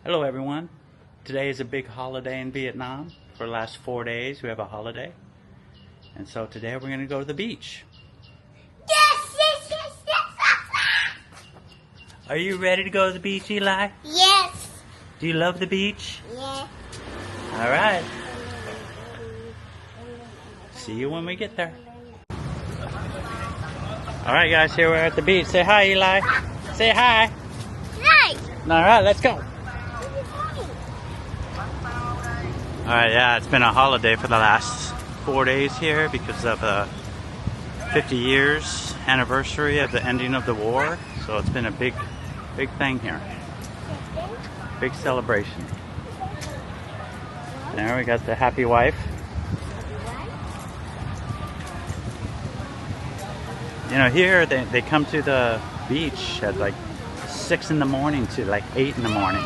Hello everyone. Today is a big holiday in Vietnam. For the last 4 days we have a holiday. And so today we're going to go to the beach. Yes, yes, yes, yes. Are you ready to go to the beach, Eli? Yes. Do you love the beach? Yes. Alright. See you when we get there. Alright guys, here we're at the beach. Say hi, Eli. Say hi. Right. Alright, let's go. Alright, yeah, it's been a holiday for the last 4 days here because of the 50 years anniversary of the ending of the war. So it's been a big thing here. Big celebration. There we got the happy wife. You know, here they come to the beach at like 6 in the morning to like 8 in the morning.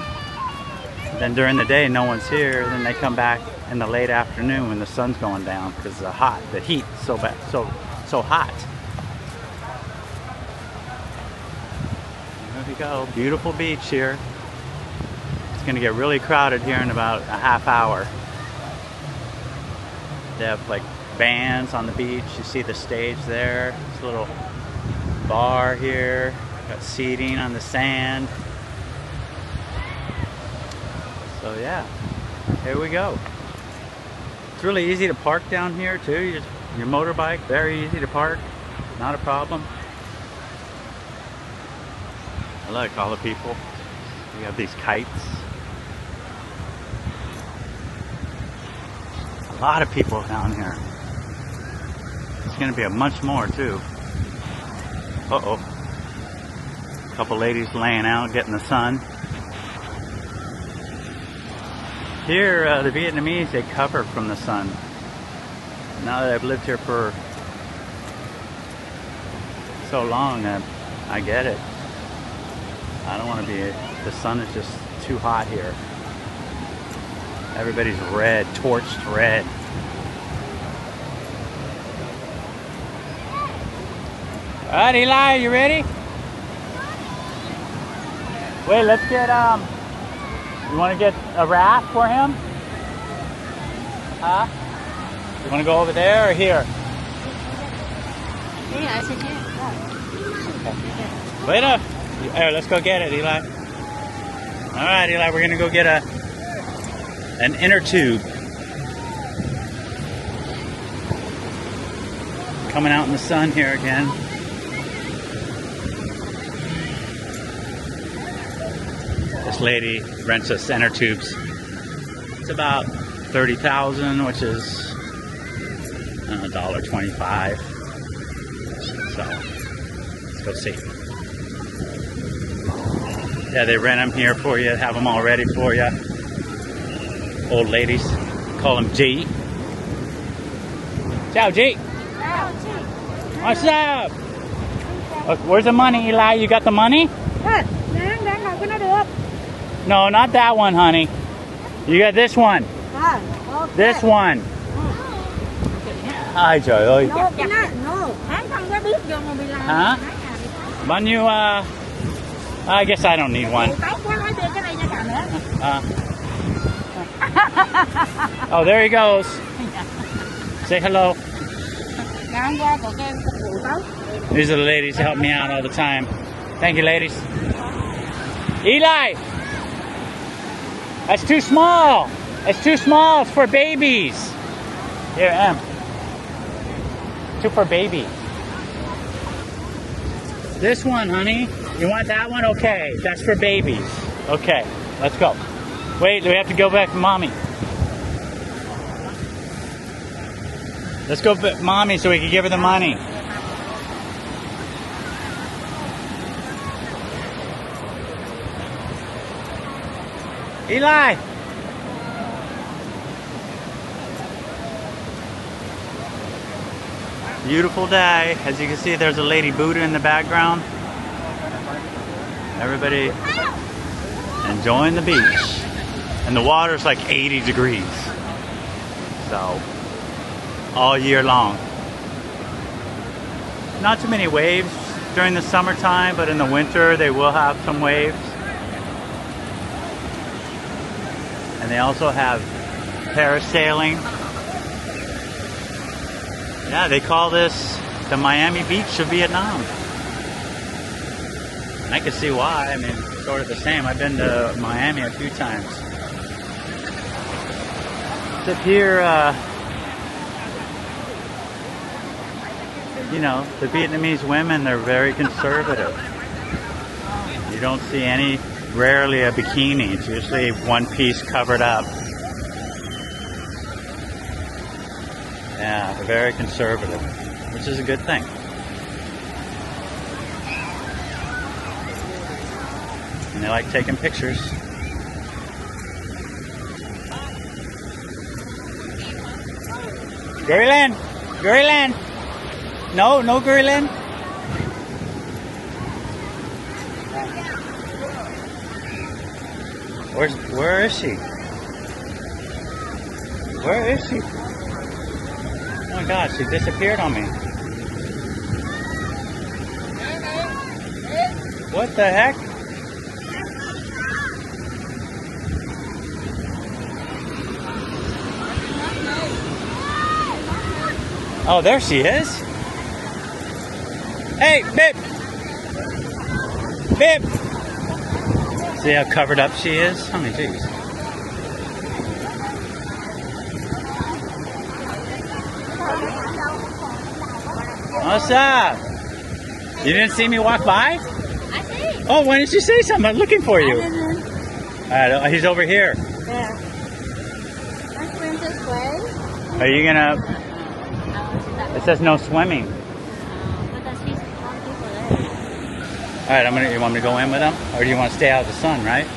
Then during the day no one's here. Then they come back in the late afternoon when the sun's going down because the heat so bad, so hot. There we go, beautiful beach here. It's gonna get really crowded here in about a half hour. They have like bands on the beach. You see the stage there. It's a little bar here. Got seating on the sand. So yeah, here we go. It's really easy to park down here too. Your motorbike, very easy to park, not a problem. I like all the people. We have these kites. A lot of people down here. It's gonna be a bunch more too. Uh-oh. A couple ladies laying out, getting the sun. Here, the Vietnamese, they cover from the sun. Now that I've lived here for so long, I get it. I don't want to be, the sun is just too hot here. Everybody's red, torched red. All right, Eli, you ready? Wait, let's get, you want to get a wrap for him? Huh? You want to go over there or here? Yeah, I said Okay. Wait up. Here, let's go get it, Eli. All right, Eli, we're going to go get an inner tube. Coming out in the sun here again. This lady rents us inner tubes. It's about 30,000, which is $1.25. So let's go see. Yeah, they rent them here for you, have them all ready for you. Old ladies call them G. Ciao, G. What's up? Where's the money, Eli? You got the money? No, not that one, honey. You got this one. This one. Ai trời ơi. Huh? Bao nhiêu, I guess I don't need one. Oh, there he goes. Say hello. These are the ladies that help me out all the time. Thank you, ladies. Eli! That's too small. It's too small. It's for babies. Here, Em. Two for babies. This one, honey. You want that one? Okay. That's for babies. Okay. Let's go. Wait, we have to go back to mommy. Let's go to mommy so we can give her the money. Eli! Beautiful day. As you can see, there's a Lady Buddha in the background. Everybody enjoying the beach. And the water's like 80 degrees. So, all year long. Not too many waves during the summertime, but in the winter they will have some waves. And they also have parasailing. Yeah, they call this the Miami Beach of Vietnam. And I can see why. I mean, it's sort of the same. I've been to Miami a few times. Up here, you know, the Vietnamese women, they're very conservative. You don't see any, rarely a bikini. It's usually one piece covered up. Yeah, they're very conservative, which is a good thing. And they like taking pictures. Gurryland! Gurryland! No, no Gurryland! Where is she? Where is she? Oh my God, she disappeared on me. What the heck? Oh, there she is. Hey, babe! Babe! See how covered up she is? I mean, jeez. What's up? You didn't see me walk by? I see. Oh, why didn't you say something? I'm looking for you. He's over here. Yeah. My Princess Way. Are you gonna... It says no swimming. But there's people there. Alright, you want me to go in with them? Or do you want to stay out of the sun, right?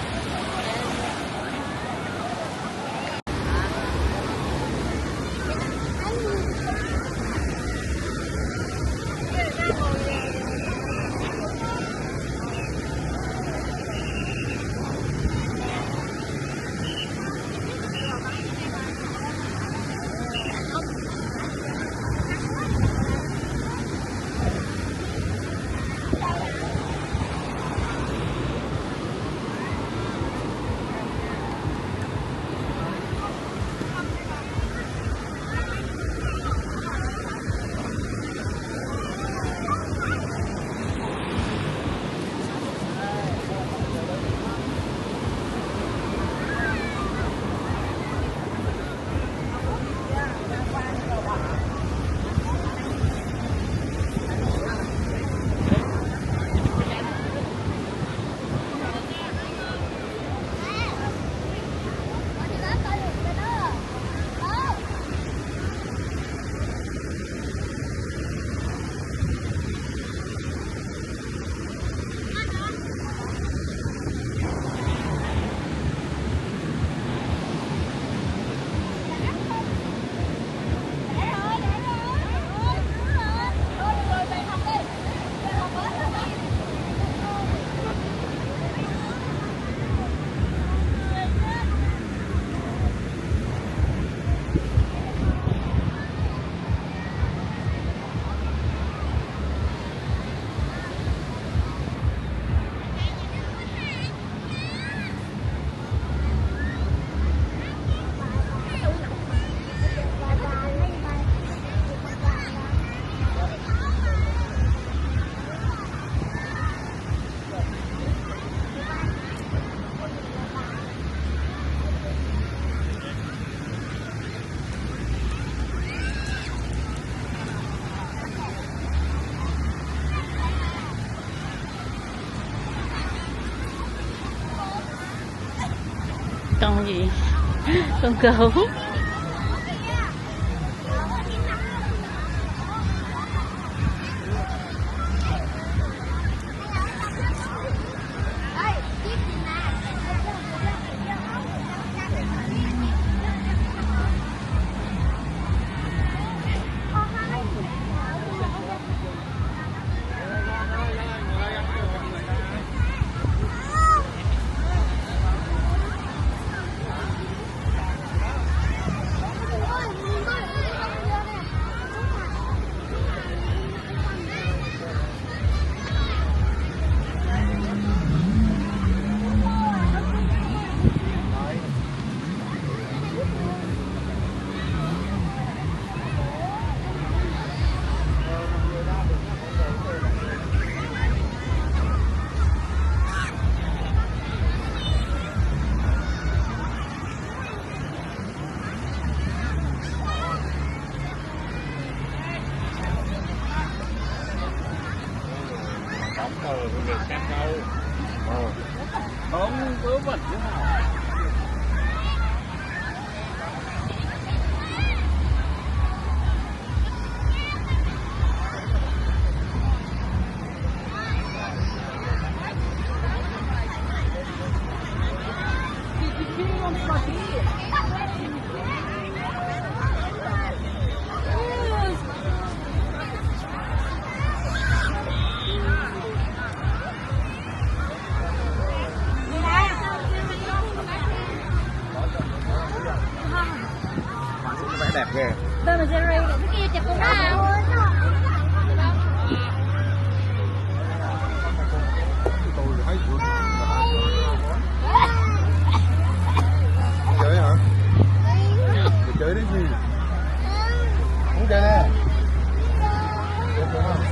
Con gì? Con gấu. Vẽ đẹp ghê. Bên mà Jerry này, cái kia chụp con nào? Chơi hả? Mày chơi đấy gì? Không chơi nè. Chơi không?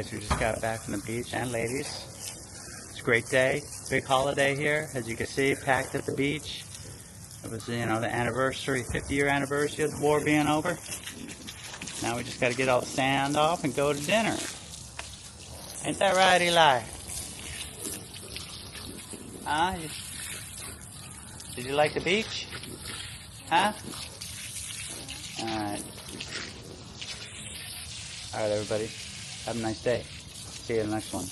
guys who just got back from the beach, and ladies. It's a great day, big holiday here. As you can see, packed at the beach. It was, you know, the anniversary, 50-year anniversary of the war being over. Now we just got to get all the sand off and go to dinner. Ain't that right, Eli? Huh? Did you like the beach? Huh? Alright. Alright, everybody. Have a nice day. See you in the next one.